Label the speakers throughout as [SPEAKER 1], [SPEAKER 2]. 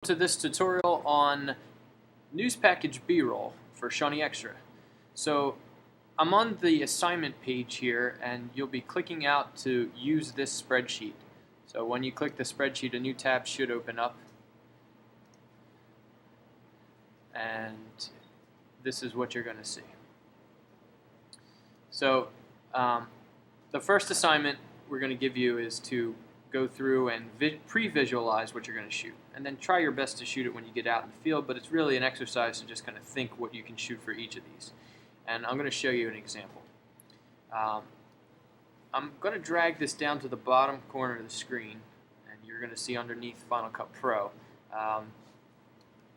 [SPEAKER 1] To this tutorial on news package B-roll for Shawnee Extra. So I'm on the assignment page here, and you'll be clicking out to use this spreadsheet. So when you click the spreadsheet, a new tab should open up, and this is what you're going to see. So the first assignment we're going to give you is to go through and pre-visualize what you're going to shoot, and then try your best to shoot it when you get out in the field, but it's really an exercise to just kind of think what you can shoot for each of these. And I'm going to show you an example. I'm going to drag this down to the bottom corner of the screen, and you're going to see underneath Final Cut Pro.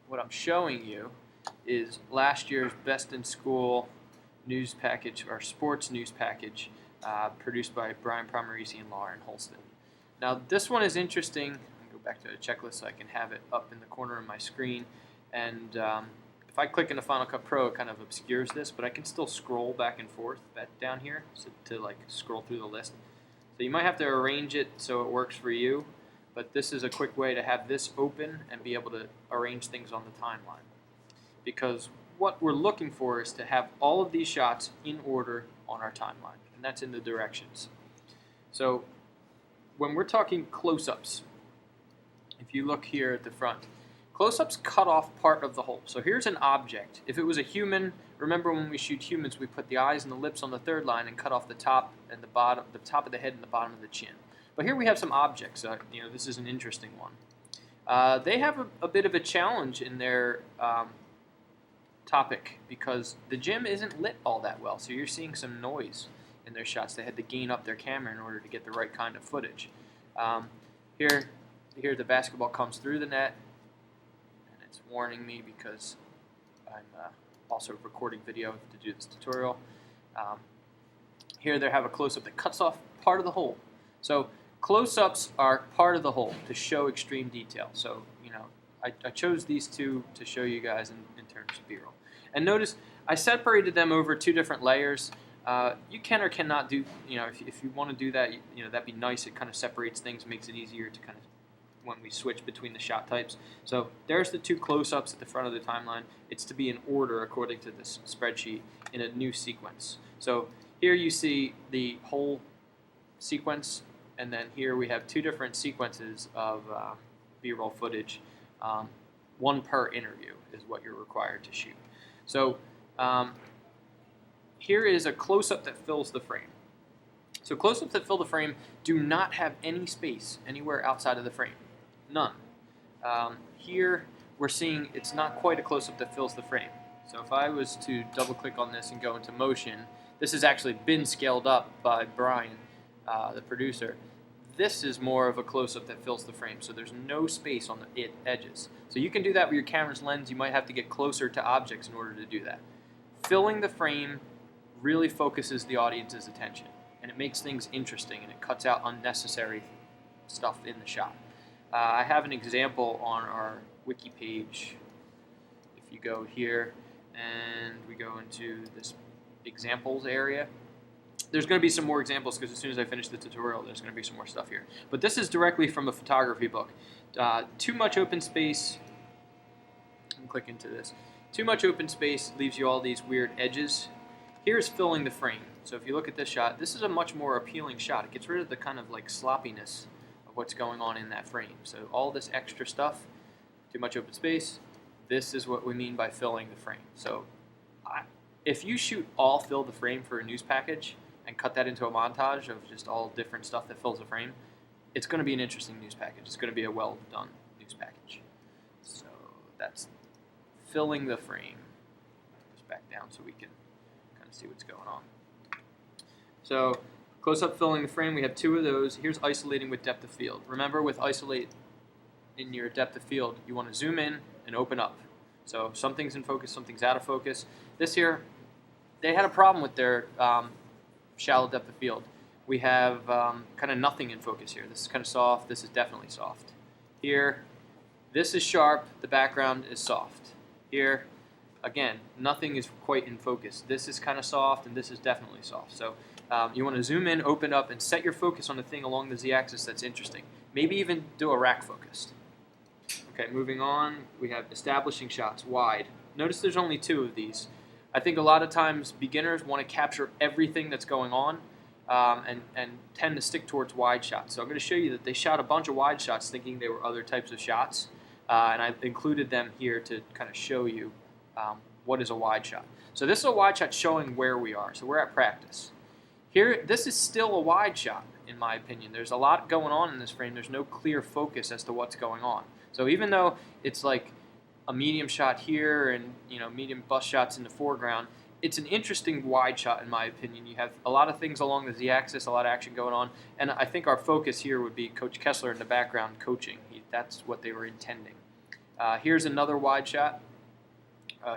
[SPEAKER 1] What I'm showing you is last year's Best in School news package, or sports news package, produced by Brian Pomerisi and Lauren Holston. Now this one is interesting. I'll go back to the checklist so I can have it up in the corner of my screen. And if I click into Final Cut Pro, it kind of obscures this, but I can still scroll back and forth down here to like scroll through the list. So you might have to arrange it so it works for you, but this is a quick way to have this open and be able to arrange things on the timeline. Because what we're looking for is to have all of these shots in order on our timeline, and that's in the directions. So when we're talking close-ups, if you look here at the front, close-ups cut off part of the whole. So here's an object. If it was a human, remember when we shoot humans, we put the eyes and the lips on the third line and cut off the top and the bottom, the top of the head and the bottom of the chin. But here we have some objects. This is an interesting one. They have a bit of a challenge in their topic because the gym isn't lit all that well. So you're seeing some noise in their shots. They had to gain up their camera in order to get the right kind of footage. Here the basketball comes through the net, and it's warning me because I'm also recording video to do this tutorial. Here they have a close-up that cuts off part of the hole. So close-ups are part of the whole to show extreme detail. So I chose these two to show you guys in terms of B-roll. And notice I separated them over two different layers. You can or cannot do, if you want to do that, that'd be nice. It kind of separates things, makes it easier to kind of, when we switch between the shot types. So there's the two close-ups at the front of the timeline. It's to be in order according to this spreadsheet in a new sequence. So here you see the whole sequence, and then here we have two different sequences of B-roll footage. One per interview is what you're required to shoot. So here is a close-up that fills the frame. So close-ups that fill the frame do not have any space anywhere outside of the frame. None. Here we're seeing it's not quite a close-up that fills the frame. So if I was to double-click on this and go into motion, this has actually been scaled up by Brian, the producer. This is more of a close-up that fills the frame, so there's no space on the edges. So you can do that with your camera's lens. You might have to get closer to objects in order to do that. Filling the frame really focuses the audience's attention, and it makes things interesting, and it cuts out unnecessary stuff in the shot. I have an example on our wiki page. If you go here and we go into this examples area, there's going to be some more examples because as soon as I finish the tutorial, there's going to be some more stuff here. But this is directly from a photography book. Too much open space. I'll click into this. Too much open space leaves you all these weird edges. Here's filling the frame. So if you look at this shot, this is a much more appealing shot. It gets rid of the kind of like sloppiness of what's going on in that frame. So all this extra stuff, too much open space, this is what we mean by filling the frame. So if you shoot all fill the frame for a news package and cut that into a montage of just all different stuff that fills the frame, it's going to be an interesting news package. It's going to be a well done news package. So that's filling the frame. Just back down so we can kind of see what's going on. So close-up filling the frame, we have two of those. Here's isolating with depth of field. Remember, with isolate in your depth of field, you want to zoom in and open up. So something's in focus, something's out of focus. This here, they had a problem with their shallow depth of field. We have kind of nothing in focus here. This is kind of soft. This is definitely soft. Here, this is sharp. The background is soft. Here, again, nothing is quite in focus. This is kind of soft, and this is definitely soft. So you want to zoom in, open up, and set your focus on the thing along the z-axis that's interesting. Maybe even do a rack focused. Okay, moving on, we have establishing shots, wide. Notice there's only 2 of these. I think a lot of times beginners want to capture everything that's going on and tend to stick towards wide shots. So I'm going to show you that they shot a bunch of wide shots thinking they were other types of shots, and I've included them here to kind of show you what is a wide shot. So this is a wide shot showing where we are. So we're at practice. Here, this is still a wide shot, in my opinion. There's a lot going on in this frame. There's no clear focus as to what's going on. So even though it's like a medium shot here and medium bust shots in the foreground, it's an interesting wide shot in my opinion. You have a lot of things along the z-axis, a lot of action going on, and I think our focus here would be Coach Kessler in the background coaching. That's what they were intending. Here's another wide shot.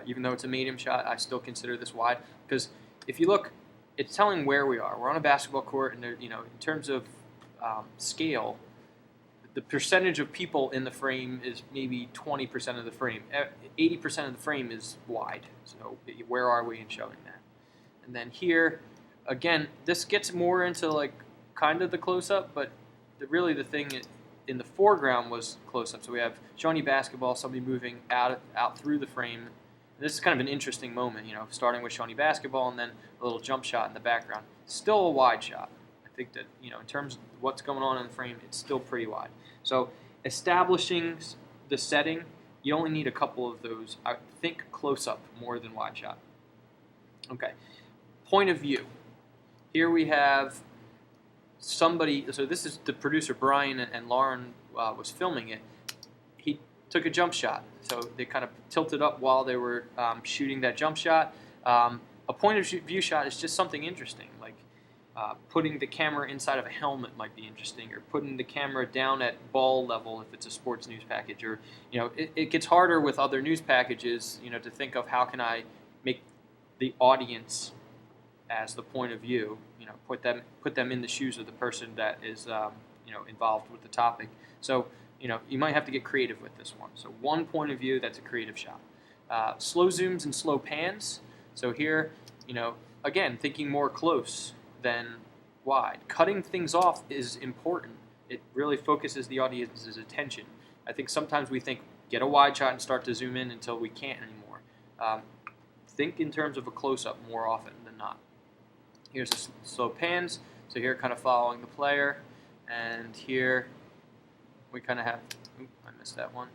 [SPEAKER 1] Even though it's a medium shot, I still consider this wide because if you look, it's telling where we are. We're on a basketball court, and in terms of scale, the percentage of people in the frame is maybe 20% of the frame. 80% of the frame is wide. So where are we in showing that? And then here, again, this gets more into like kind of the close-up, but really the thing in the foreground was close-up. So we have Shawnee basketball, somebody moving out through the frame. This is kind of an interesting moment, starting with Shawnee basketball and then a little jump shot in the background. Still a wide shot. I think that, in terms of what's going on in the frame, it's still pretty wide. So establishing the setting, you only need a couple of those. I think close-up more than wide shot. Okay, point of view. Here we have somebody, so this is the producer, Brian, and Lauren was filming it. He took a jump shot. So they kind of tilted up while they were shooting that jump shot. A point of view shot is just something interesting, like putting the camera inside of a helmet might be interesting, or putting the camera down at ball level if it's a sports news package, or it gets harder with other news packages, to think of how can I make the audience as the point of view, put them in the shoes of the person that is involved with the topic. So you might have to get creative with this one. So one point of view, that's a creative shot. Slow zooms and slow pans. So here, again, thinking more close than wide. Cutting things off is important. It really focuses the audience's attention. I think sometimes we think, get a wide shot and start to zoom in until we can't anymore. Think in terms of a close-up more often than not. Here's the slow pans. So here, kind of following the player. And here, we kind of have, I missed that one.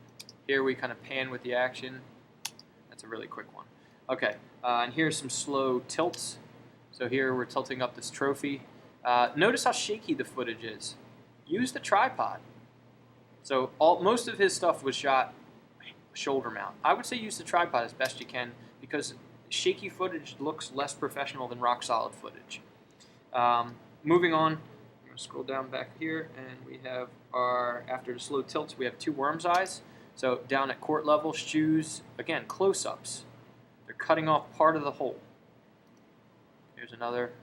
[SPEAKER 1] Here we kind of pan with the action. That's a really quick one. Okay, and here's some slow tilts. So here we're tilting up this trophy. Notice how shaky the footage is. Use the tripod. So most of his stuff was shot shoulder mount. I would say use the tripod as best you can because shaky footage looks less professional than rock solid footage. Moving on. Scroll down back here, and we have after the slow tilts, we have 2 worm's eyes. So down at court level, shoes, again, close-ups. They're cutting off part of the hole. Here's another.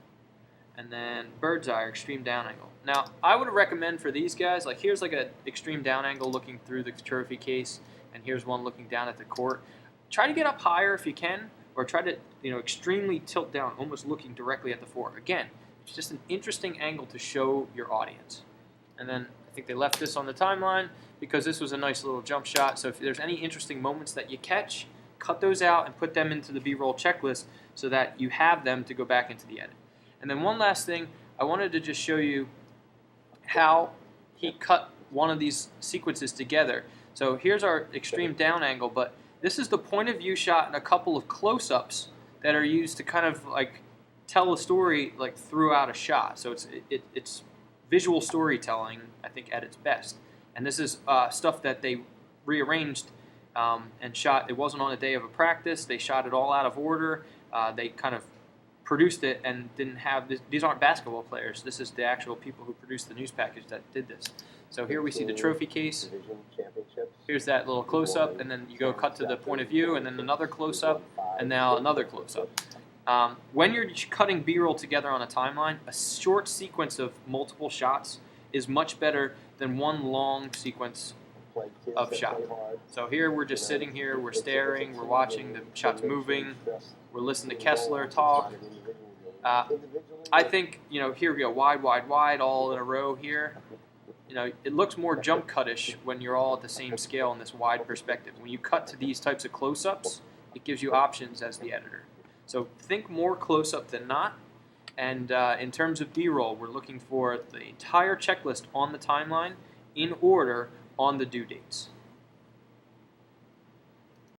[SPEAKER 1] And then bird's eye, or extreme down angle. Now, I would recommend for these guys, like here's like an extreme down angle looking through the trophy case, and here's one looking down at the court. Try to get up higher if you can, or try to extremely tilt down, almost looking directly at the floor. Again, it's just an interesting angle to show your audience. And then I think they left this on the timeline because this was a nice little jump shot. So if there's any interesting moments that you catch, cut those out and put them into the B-roll checklist so that you have them to go back into the edit. And then one last thing, I wanted to just show you how he cut one of these sequences together. So here's our extreme down angle, but this is the point of view shot and a couple of close-ups that are used to kind of like tell a story like throughout a shot. So it's visual storytelling, I think, at its best. And this is stuff that they rearranged and shot. It wasn't on a day of a practice. They shot it all out of order. They kind of produced it and didn't have this. These aren't basketball players. This is the actual people who produced the news package that did this. So here we see the trophy case. Here's that little close-up, and then you go cut to the point of view, and then another close-up, and now another close-up. When you're cutting B-roll together on a timeline, a short sequence of multiple shots is much better than one long sequence of shots. So here we're just sitting here, we're staring, we're watching the shots moving, we're listening to Kessler talk. I think, here we go, wide, wide, wide, all in a row here. it looks more jump cut-ish when you're all at the same scale in this wide perspective. When you cut to these types of close-ups, it gives you options as the editor. So think more close-up than not. And in terms of B-roll, we're looking for the entire checklist on the timeline in order on the due dates.